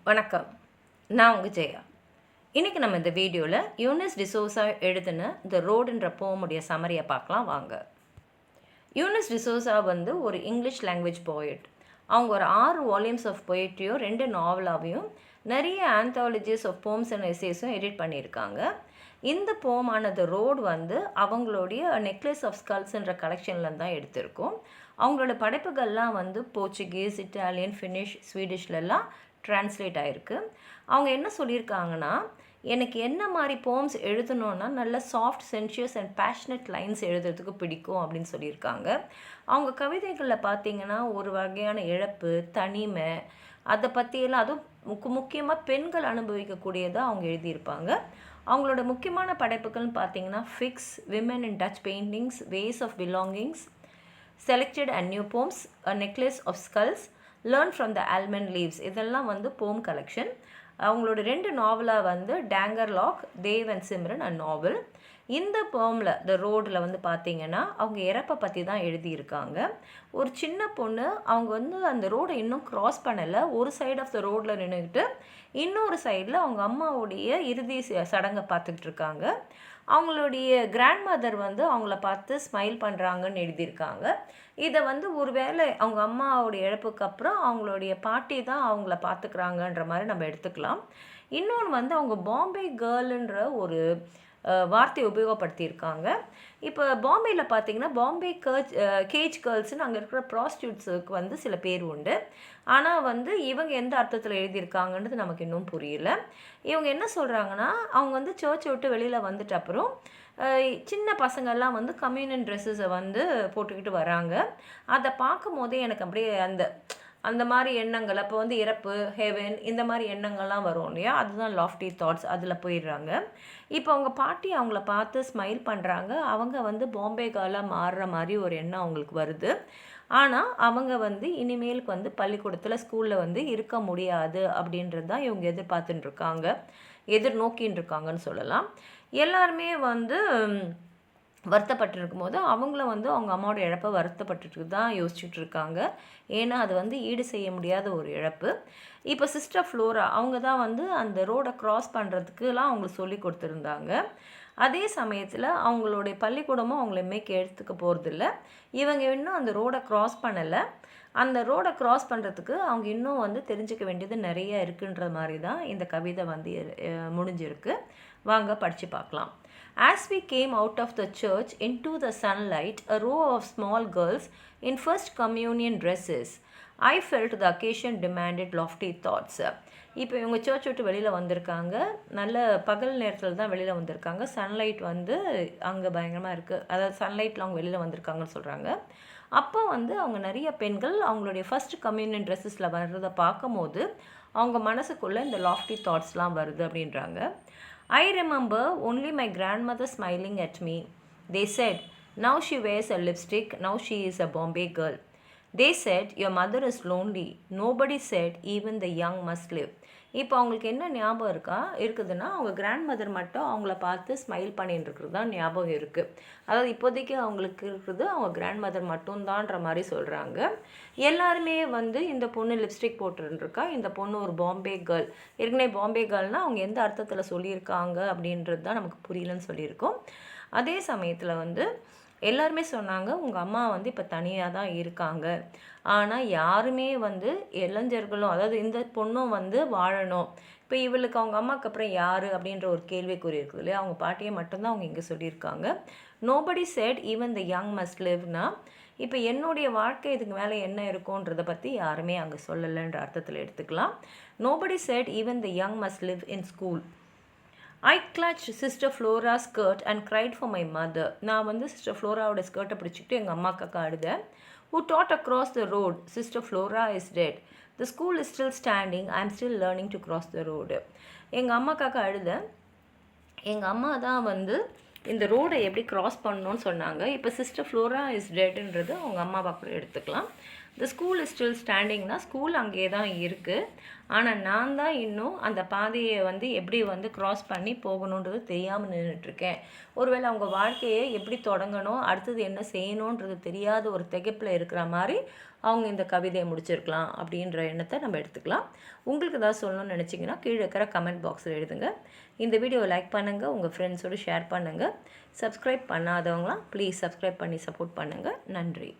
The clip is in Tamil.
வணக்கம், நான் உங்கள் ஜெயா. இன்றைக்கி நம்ம இந்த வீடியோவில் யூனிஸ் டிசோசா எழுதின த ரோடுன்ற போமுடைய சமரியை பார்க்கலாம் வாங்க. யூனிஸ் டிசோசா ஒரு இங்கிலீஷ் லாங்குவேஜ் போயட். அவங்க ஒரு 6 வால்யூம்ஸ் ஆஃப் பொயட்ரியோ 2 நாவலாவையும் நிறைய ஆந்தாலஜிஸ் ஆஃப் போம்ஸ் அண்ட் எஸ்ஸேஸும் எடிட் பண்ணியிருக்காங்க. இந்த போமான த ரோடு அவங்களுடைய நெக்லஸ் ஆஃப் ஸ்கல்ஸ்ன்ற கலெக்ஷனில் தான் எடுத்திருக்கோம். அவங்களோட படைப்புகள்லாம் போர்ச்சுகீஸ், இட்டாலியன், ஃபினிஷ், ஸ்வீடிஷ்லலாம் ட்ரான்ஸ்லேட் ஆகிருக்கு. அவங்க என்ன சொல்லியிருக்காங்கன்னா, எனக்கு என்ன மாதிரி போம்ஸ் எழுதணுன்னா நல்ல சாஃப்ட், சென்ஷியஸ் அண்ட் பேஷனட் லைன்ஸ் எழுதுறதுக்கு பிடிக்கும் அப்படின்னு சொல்லியிருக்காங்க. அவங்க கவிதைகளில் பார்த்திங்கன்னா ஒரு வகையான இழப்பு, தனிமை, அதை பற்றியெல்லாம் அதுவும் முக்கியமாக பெண்கள் அனுபவிக்கக்கூடியதாக அவங்க எழுதியிருப்பாங்க. அவங்களோட முக்கியமான படைப்புகள்னு பார்த்திங்கன்னா fix, women in touch paintings, ways of belongings, selected and new poems, a necklace of skulls, learn from the almond leaves, இதெல்லாம் போம் கலெக்ஷன். அவங்களோட 2 நாவலாக tanker lock, Dev and Simran and novel. இந்த போமில் த ரோடில் பார்த்திங்கன்னா அவங்க இறப்பை பற்றி தான் எழுதியிருக்காங்க. ஒரு சின்ன பொண்ணு அவங்க அந்த ரோடை இன்னும் க்ராஸ் பண்ணலை. ஒரு சைடு ஆஃப் த ரோடில் நின்றுக்கிட்டு இன்னொரு சைடில் அவங்க அம்மாவுடைய இறுதி சடங்கை பார்த்துக்கிட்டு இருக்காங்க. அவங்களுடைய கிராண்ட் மதர் அவங்கள பார்த்து ஸ்மைல் பண்ணுறாங்கன்னு எழுதியிருக்காங்க. இதை ஒருவேளை அவங்க அம்மாவுடைய இழப்புக்கு அப்புறம் அவங்களுடைய பாட்டி தான் அவங்கள பார்த்துக்கிறாங்கன்ற மாதிரி நம்ம எடுத்துக்கலாம். இன்னொன்று அவங்க பாம்பே கேர்ளுன்ற ஒரு வார்த்தையை உபயோகப்படுத்தியிருக்காங்க. இப்போ பாம்பேயில் பார்த்திங்கன்னா பாம்பே கேஜ் கேர்ள்ஸ்னு அங்கே இருக்கிற ப்ராஸ்டியூட்ஸுக்கு சில பேர் உண்டு. ஆனால் இவங்க எந்த அர்த்தத்தில் எழுதியிருக்காங்கன்றது நமக்கு இன்னும் புரியல. இவங்க என்ன சொல்கிறாங்கன்னா, அவங்க சர்ச்சை விட்டு வெளியில் வந்துட்ட அப்புறம் சின்ன பசங்கள்லாம் கம்யூனியன் ட்ரெஸ்ஸஸை போட்டுக்கிட்டு வராங்க. அதை பார்க்கும் போதே எனக்கு அப்படியே அந்த மாதிரி எண்ணங்கள், அப்போ இறப்பு, ஹெவன், இந்த மாதிரி எண்ணங்கள்லாம் வரும் இல்லையா, அதுதான் லாஃப்டி தாட்ஸ், அதில் போயிடுறாங்க. இப்போ அவங்க பாட்டி அவங்கள பார்த்து ஸ்மைல் பண்ணுறாங்க. அவங்க பாம்பே கேர்ளாக மாறுற மாதிரி ஒரு எண்ணம் அவங்களுக்கு வருது. ஆனால் அவங்க இனிமேலுக்கு பள்ளிக்கூடத்தில் ஸ்கூலில் இருக்க முடியாது அப்படின்றது தான் இவங்க எதிர்பார்த்துட்டு இருக்காங்க, எதிர்நோக்கின்னு இருக்காங்கன்னு சொல்லலாம். எல்லாருமே வருத்தப்பட்டிருக்கும் போது அவங்கள அவங்க அம்மாவோட இழப்பை வருத்தப்பட்டு தான் யோசிச்சுட்டு இருக்காங்க. ஏன்னா அது ஈடு செய்ய முடியாத ஒரு இழப்பு. இப்போ சிஸ்டர் ஃப்ளோரா அவங்க தான் அந்த ரோடை க்ராஸ் பண்ணுறதுக்குலாம் அவங்களுக்கு சொல்லி கொடுத்துருந்தாங்க. அதே சமயத்தில் அவங்களுடைய பள்ளிக்கூடமும் அவங்கள எடுத்துக்க போகிறதில்ல. இவங்க இன்னும் அந்த ரோடை க்ராஸ் பண்ணலை. அந்த ரோடை க்ராஸ் பண்ணுறதுக்கு அவங்க இன்னும் தெரிஞ்சுக்க வேண்டியது நிறைய இருக்குன்ற மாதிரி தான் இந்த கவிதை முடிஞ்சிருக்கு. வாங்க படித்து பார்க்கலாம். As we came out of the church into the sunlight, a row of small girls in first communion dresses, I felt the occasion demanded lofty thoughts. இப்போ இவங்க சர்ச் விட்டு வெளியில் வந்திருக்காங்க. நல்ல பகல் நேரத்தில் தான் வெளியில் வந்திருக்காங்க. சன்லைட் அங்கே பயங்கரமாக இருக்குது. அதாவது சன்லைட்டில் அவங்க வெளியில் வந்திருக்காங்கன்னு சொல்கிறாங்க. அப்போ அவங்க நிறைய பெண்கள் அவங்களுடைய ஃபர்ஸ்ட் கம்யூனியன் ட்ரெஸ்ஸஸில் வர்றதை பார்க்கும் போது அவங்க மனசுக்குள்ளே இந்த லாஃப்டி தாட்ஸ்லாம் வருது அப்படின்றாங்க. I remember only my grandmother smiling at me. They said, now she wears a lipstick, now she is a Bombay girl. They said, your mother is lonely. Nobody said, even the young must live. இப்போ அவங்களுக்கு என்ன ஞாபகம் இருக்குதுன்னா, அவங்க கிராண்ட் மதர் மட்டும் அவங்கள பார்த்து ஸ்மைல் பண்ணிட்டு இருக்கிறது தான் ஞாபகம் இருக்குது. அதாவது இப்போதைக்கு அவங்களுக்கு இருக்கிறது அவங்க கிராண்ட் மதர் மட்டும்தான்ற மாதிரி சொல்கிறாங்க. எல்லாருமே இந்த பொண்ணு லிப்ஸ்டிக் போட்டுருக்கா, இந்த பொண்ணு ஒரு பாம்பே கேர்ள். ஏற்கனவே பாம்பே கேர்ள்னால் அவங்க எந்த அர்த்தத்தில் சொல்லியிருக்காங்க அப்படின்றது தான் நமக்கு புரியலன்னு சொல்லியிருக்கோம். அதே சமயத்தில் எல்லாருமே சொன்னாங்க, உங்கள் அம்மா இப்போ தனியாக தான் இருக்காங்க. ஆனால் யாருமே இளைஞர்களும், அதாவது இந்த பொண்ணும் வாழணும். இப்போ இவளுக்கு அவங்க அம்மாவுக்கு அப்புறம் யார் அப்படின்ற ஒரு கேள்விக்குறி இருக்குது இல்லையா. அவங்க பாட்டியை மட்டும்தான் அவங்க இங்கே சொல்லியிருக்காங்க. Nobody said even the young must லிவ்னா, இப்போ என்னுடைய வாழ்க்கை இதுக்கு மேலே என்ன இருக்கும்ன்றதை பற்றி யாருமே அங்கே சொல்லலைன்ற அர்த்தத்தில் எடுத்துக்கலாம். Nobody said even the young must live in school. I clutched Sister Flora's skirt and cried for my mother. நான் சிஸ்டர் ஃப்ளோராவோட ஸ்கர்ட்டை பிடிச்சிக்கிட்டு எங்கள் அம்மாக்காக அழுதேன். Who taught across the road? Sister Flora is dead. The school is still standing. I am still learning to cross the road. எங்கள் அம்மாக்காக அழுதேன். எங்கள் அம்மா தான் இந்த ரோடை எப்படி க்ராஸ் பண்ணணும்னு சொன்னாங்க. இப்போ சிஸ்டர் ஃப்ளோரா இஸ் டெட்ன்றது அவங்க அம்மா பார்க்க எடுத்துக்கலாம். த ஸ்கூல் இஸ் ஸ்டில் ஸ்டாண்டிங்னா ஸ்கூல் அங்கே தான் இருக்குது. ஆனால் நான் தான் இன்னும் அந்த பாதையை வந்து எப்படி வந்து க்ராஸ் பண்ணி போகணுன்றது தெரியாமல் நின்றுட்டுருக்கேன். ஒருவேளை அவங்க வாழ்க்கையை எப்படி தொடங்கணும், அடுத்தது என்ன செய்யணுன்றது தெரியாத ஒரு திகைப்பில் இருக்கிற மாதிரி அவங்க இந்த கவிதையை முடிச்சிருக்கலாம் அப்படின்ற எண்ணத்தை நம்ம எடுத்துக்கலாம். உங்களுக்கு ஏதாவது சொல்லணும்னு நினச்சிங்கன்னா கீழே இருக்கிற கமெண்ட் பாக்ஸில் எழுதுங்க. இந்த வீடியோவை லைக் பண்ணுங்கள், உங்கள் ஃப்ரெண்ட்ஸோடு ஷேர் பண்ணுங்கள். சப்ஸ்கிரைப் பண்ணாதவங்களாம் ப்ளீஸ் சப்ஸ்கிரைப் பண்ணி சப்போர்ட் பண்ணுங்கள். நன்றி.